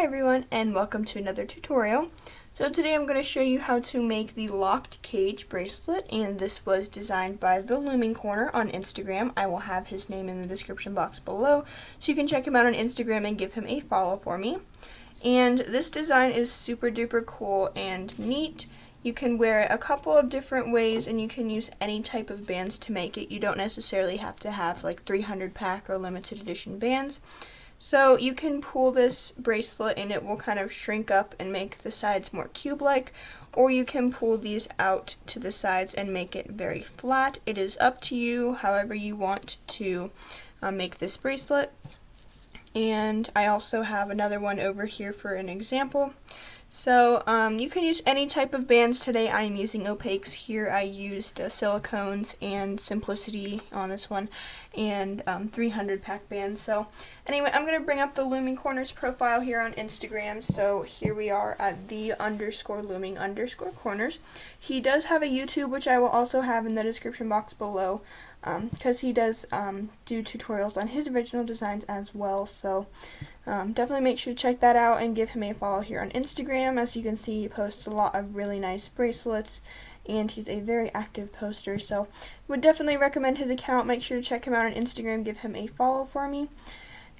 everyone, and welcome to another tutorial. So today I'm going to show you how to make the locked cage bracelet, and this was designed by the Looming Corner on Instagram. I will have his name in the description box below, so you can check him out on Instagram and give him a follow for me. And this design is super duper cool and neat. You can wear it a couple of different ways, and you can use any type of bands to make it. You don't necessarily have to have like 300 pack or limited edition bands. So you can pull this bracelet and it will kind of shrink up and make the sides more cube-like, or you can pull these out to the sides and make it very flat. It is up to you however you want to make this bracelet. And I also have another one over here for an example. So you can use any type of bands. Today I am using opaques. Here I used silicones and simplicity on this one, and 300 pack bands. So anyway, I'm going to bring up the Looming Corners profile here on Instagram. So here we are at the_looming_corners. He does have a YouTube, which I will also have in the description box below, because he does do tutorials on his original designs as well. So definitely make sure to check that out and give him a follow here on Instagram. As you can see, he posts a lot of really nice bracelets, and he's a very active poster, so would definitely recommend his account. Make sure to check him out on Instagram, give him a follow for me.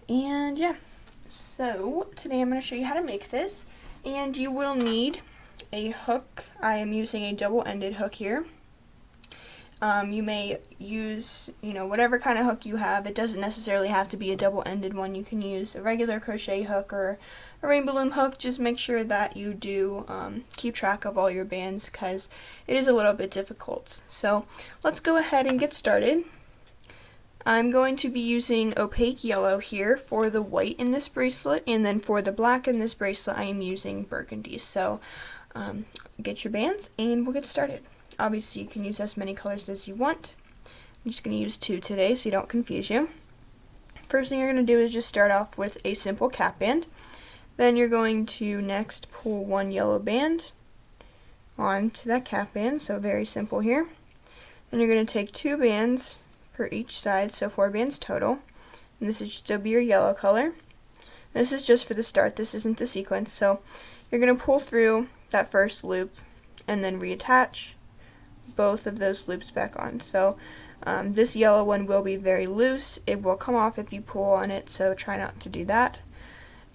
And yeah, so today I'm going to show you how to make this, and you will need a hook. I am using a double-ended hook here. You may use, whatever kind of hook you have. It doesn't necessarily have to be a double-ended one. You can use a regular crochet hook or a rainbow loom hook. Just make sure that you do keep track of all your bands, because it is a little bit difficult. So let's go ahead and get started. I'm going to be using opaque yellow here for the white in this bracelet, and then for the black in this bracelet I am using burgundy. So get your bands and we'll get started. Obviously you can use as many colors as you want. I'm just going to use 2 today so you don't confuse you. First thing you're going to do is just start off with a simple cap band. Then you're going to next pull 1 yellow band onto that cap band, so very simple here. Then you're going to take 2 bands per each side, so 4 bands total. And this is still be your yellow color. This is just for the start, this isn't the sequence. So you're going to pull through that first loop and then reattach both of those loops back on. So this yellow one will be very loose. It will come off if you pull on it, so try not to do that.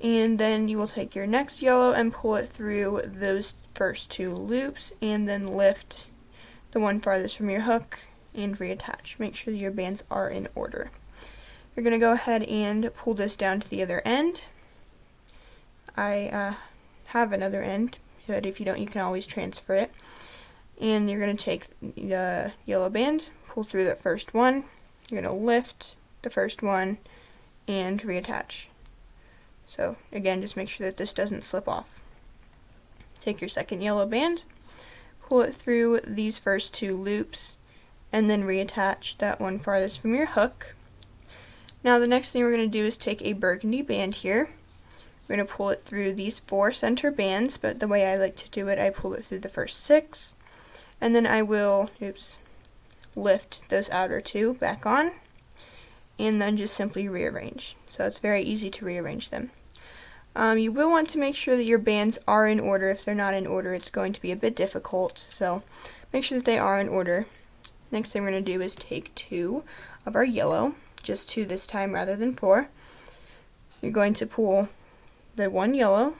And then you will take your next yellow and pull it through those first 2 loops, and then lift the one farthest from your hook and reattach. Make sure that your bands are in order. You're going to go ahead and pull this down to the other end. I have another end, but if you don't, you can always transfer it. And you're going to take the yellow band, pull through that first one, you're going to lift the first one, and reattach. So again, just make sure that this doesn't slip off. Take your second yellow band, pull it through these first 2 loops, and then reattach that one farthest from your hook. Now the next thing we're going to do is take a burgundy band here. We're going to pull it through these 4 center bands, but the way I like to do it, I pull it through the first 6. And then I will, lift those outer 2 back on, and then just simply rearrange. So it's very easy to rearrange them. You will want to make sure that your bands are in order. If they're not in order, it's going to be a bit difficult, so make sure that they are in order. Next thing we're going to do is take 2 of our yellow, just 2 this time rather than 4. You're going to pull the 1 yellow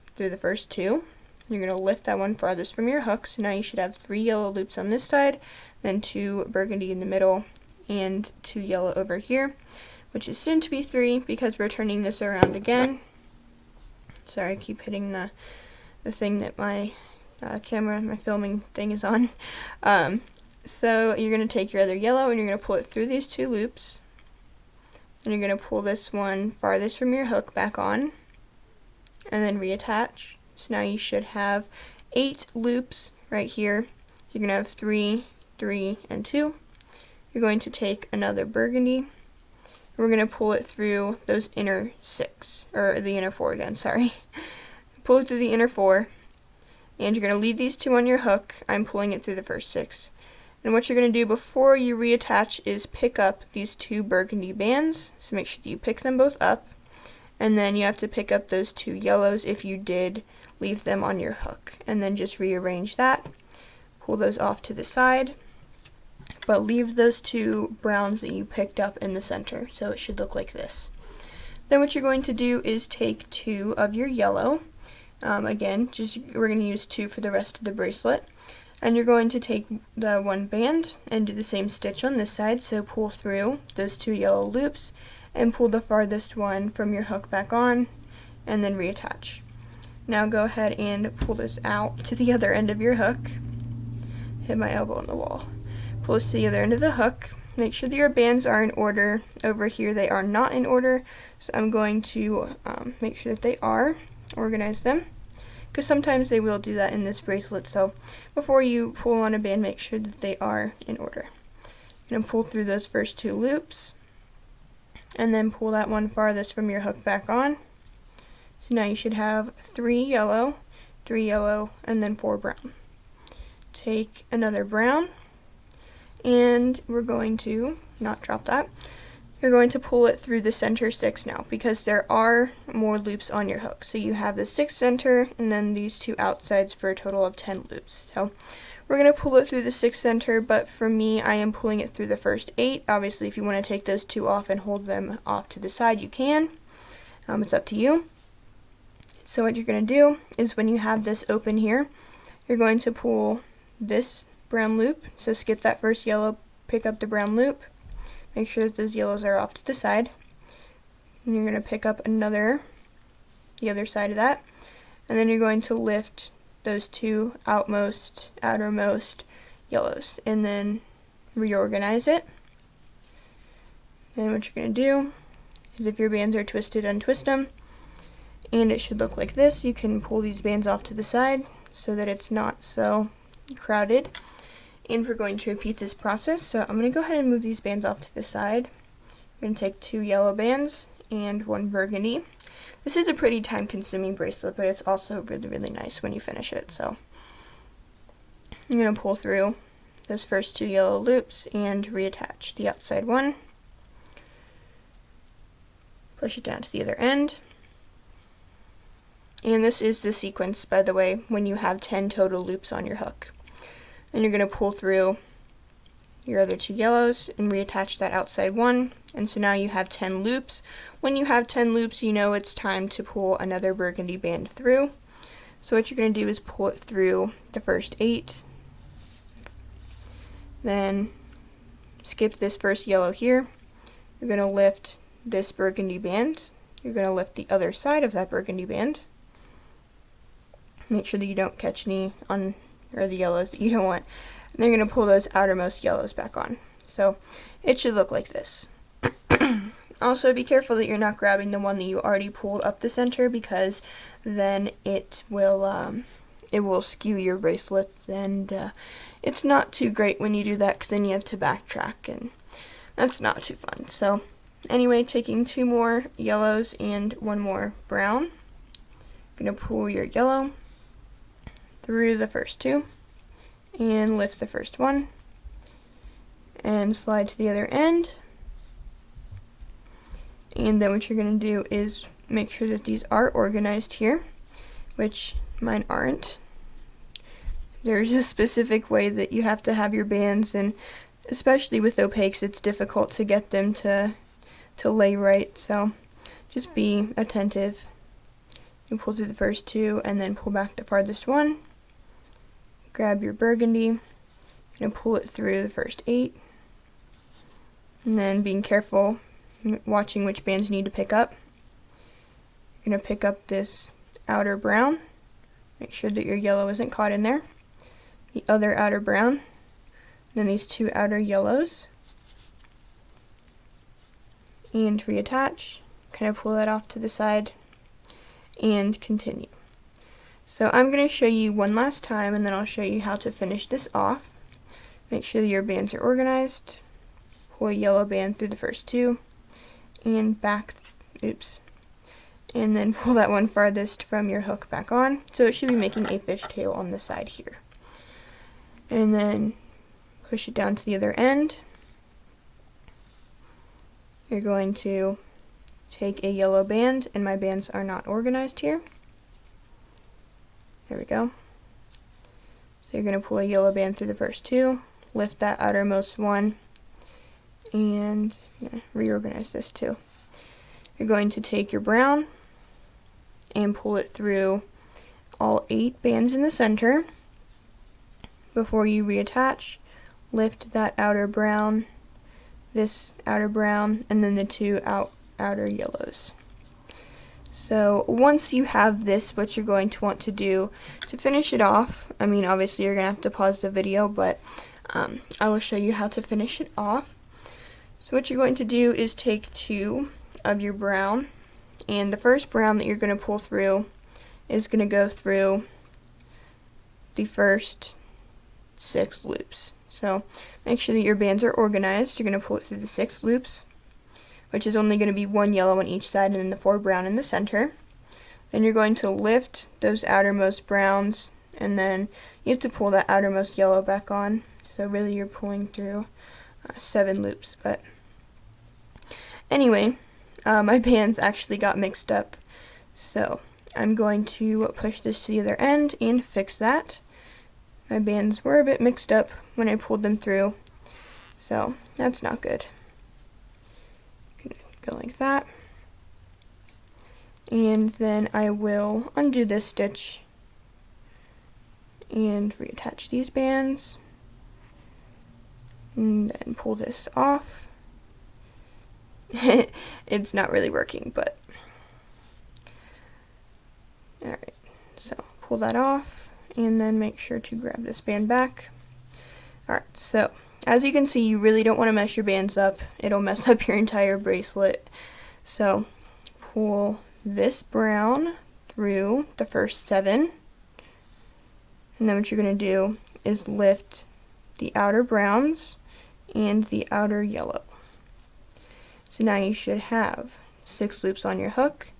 through the first 2. You're going to lift that one farthest from your hook, so now you should have 3 yellow loops on this side, then 2 burgundy in the middle, and 2 yellow over here, which is soon to be 3 because we're turning this around again. Sorry, I keep hitting the thing that my camera, my filming thing is on. So you're going to take your other yellow and you're going to pull it through these 2 loops, and you're going to pull this one farthest from your hook back on, and then reattach. So now you should have 8 loops right here. You're going to have 3, 3, and 2. You're going to take another burgundy. We're going to pull it through those inner 6, or the inner 4 again, sorry. Pull it through the inner 4, and you're going to leave these 2 on your hook. I'm pulling it through the first 6. And what you're going to do before you reattach is pick up these 2 burgundy bands. So make sure that you pick them both up, and then you have to pick up those 2 yellows if you did leave them on your hook, and then just rearrange that, pull those off to the side, but leave those 2 browns that you picked up in the center, so it should look like this. Then what you're going to do is take 2 of your yellow, again, we're going to use 2 for the rest of the bracelet, and you're going to take the 1 band and do the same stitch on this side, so pull through those 2 yellow loops and pull the farthest one from your hook back on, and then reattach. Now go ahead and pull this out to the other end of your hook. Hit my elbow on the wall. Pull this to the other end of the hook. Make sure that your bands are in order. Over here they are not in order, so I'm going to make sure that they are. Organize them, because sometimes they will do that in this bracelet, so before you pull on a band, make sure that they are in order. You're going to pull through those first 2 loops, and then pull that one farthest from your hook back on. So now you should have 3 yellow, and then 4 brown. Take another brown, and we're going to not drop that. You're going to pull it through the center 6 now, because there are more loops on your hook. So you have the 6 center, and then these 2 outsides for a total of 10 loops. So we're going to pull it through the 6 center, but for me, I am pulling it through the first 8. Obviously, if you want to take those 2 off and hold them off to the side, you can. It's up to you. So what you're going to do is when you have this open here, you're going to pull this brown loop. So skip that first yellow, pick up the brown loop. Make sure that those yellows are off to the side. And you're going to pick up the other side of that. And then you're going to lift those 2 outermost yellows. And then reorganize it. Then what you're going to do is, if your bands are twisted, untwist them. And it should look like this. You can pull these bands off to the side so that it's not so crowded. And we're going to repeat this process, so I'm going to go ahead and move these bands off to the side. We're going to take 2 yellow bands and 1 burgundy. This is a pretty time-consuming bracelet, but it's also really, really nice when you finish it. So I'm going to pull through those first 2 yellow loops and reattach the outside one. Push it down to the other end. And this is the sequence, by the way, when you have 10 total loops on your hook. Then you're going to pull through your other 2 yellows and reattach that outside one, and so now you have 10 loops. When you have 10 loops, you know it's time to pull another burgundy band through. So what you're going to do is pull it through the first 8, then skip this first yellow here. You're going to lift this burgundy band. You're going to lift the other side of that burgundy band. Make sure that you don't catch any on the yellows that you don't want. And then you're going to pull those outermost yellows back on. So it should look like this. Also, be careful that you're not grabbing the one that you already pulled up the center, because then it will skew your bracelets, and it's not too great when you do that, because then you have to backtrack, and that's not too fun. So anyway, taking 2 more yellows and 1 more brown, you're going to pull your yellow through the first 2 and lift the first one and slide to the other end. And then what you're going to do is make sure that these are organized here, which mine aren't. There's a specific way that you have to have your bands, and especially with opaques, it's difficult to get them to lay right, so just be attentive. You pull through the first 2 and then pull back the farthest one. Grab your burgundy, you're going to pull it through the first 8, and then being careful, watching which bands you need to pick up. You're going to pick up this outer brown, make sure that your yellow isn't caught in there, the other outer brown, and then these 2 outer yellows, and reattach, kind of pull that off to the side, and continue. So I'm going to show you one last time, and then I'll show you how to finish this off. Make sure that your bands are organized. Pull a yellow band through the first 2, and and then pull that one farthest from your hook back on. So it should be making a fishtail on the side here. And then push it down to the other end. You're going to take a yellow band, and my bands are not organized here. There we go. So you're going to pull a yellow band through the first two, lift that outermost one, and reorganize this too. You're going to take your brown and pull it through all 8 bands in the center. Before you reattach, lift that outer brown, this outer brown, and then the 2 outer yellows. So once you have this, what you're going to want to do to finish it off, I mean obviously you're going to have to pause the video, but I will show you how to finish it off. So what you're going to do is take 2 of your brown, and the first brown that you're going to pull through is going to go through the first 6 loops. So make sure that your bands are organized. You're going to pull it through the 6 loops, which is only going to be 1 yellow on each side and then the 4 brown in the center. Then you're going to lift those outermost browns, and then you have to pull that outermost yellow back on. So really you're pulling through 7 loops. But anyway, my bands actually got mixed up. So I'm going to push this to the other end and fix that. My bands were a bit mixed up when I pulled them through, so that's not good. Go like that. And then I will undo this stitch and reattach these bands. And then pull this off. It's not really working, but alright, so pull that off and then make sure to grab this band back. Alright, so as you can see, you really don't want to mess your bands up. It'll mess up your entire bracelet. So pull this brown through the first 7, and then what you're going to do is lift the outer browns and the outer yellow. So now you should have 6 loops on your hook.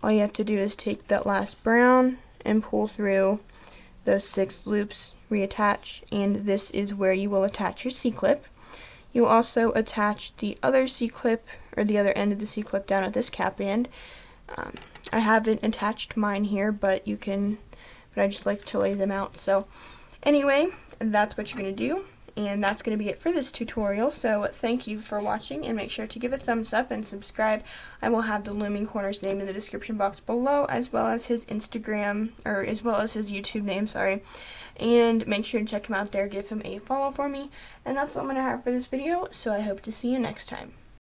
All you have to do is take that last brown and pull through those 6 loops, reattach, and this is where you will attach your C-clip. You'll also attach the other C-clip, or the other end of the C-clip, down at this cap band. I haven't attached mine here, but you can, but I just like to lay them out. So anyway, that's what you're going to do, and that's going to be it for this tutorial. So thank you for watching, and make sure to give a thumbs up and subscribe. I will have the Looming Corner's name in the description box below, as well as his Instagram, or as well as his YouTube name, sorry. And make sure to check him out there, give him a follow for me. And that's all I'm going to have for this video, so I hope to see you next time.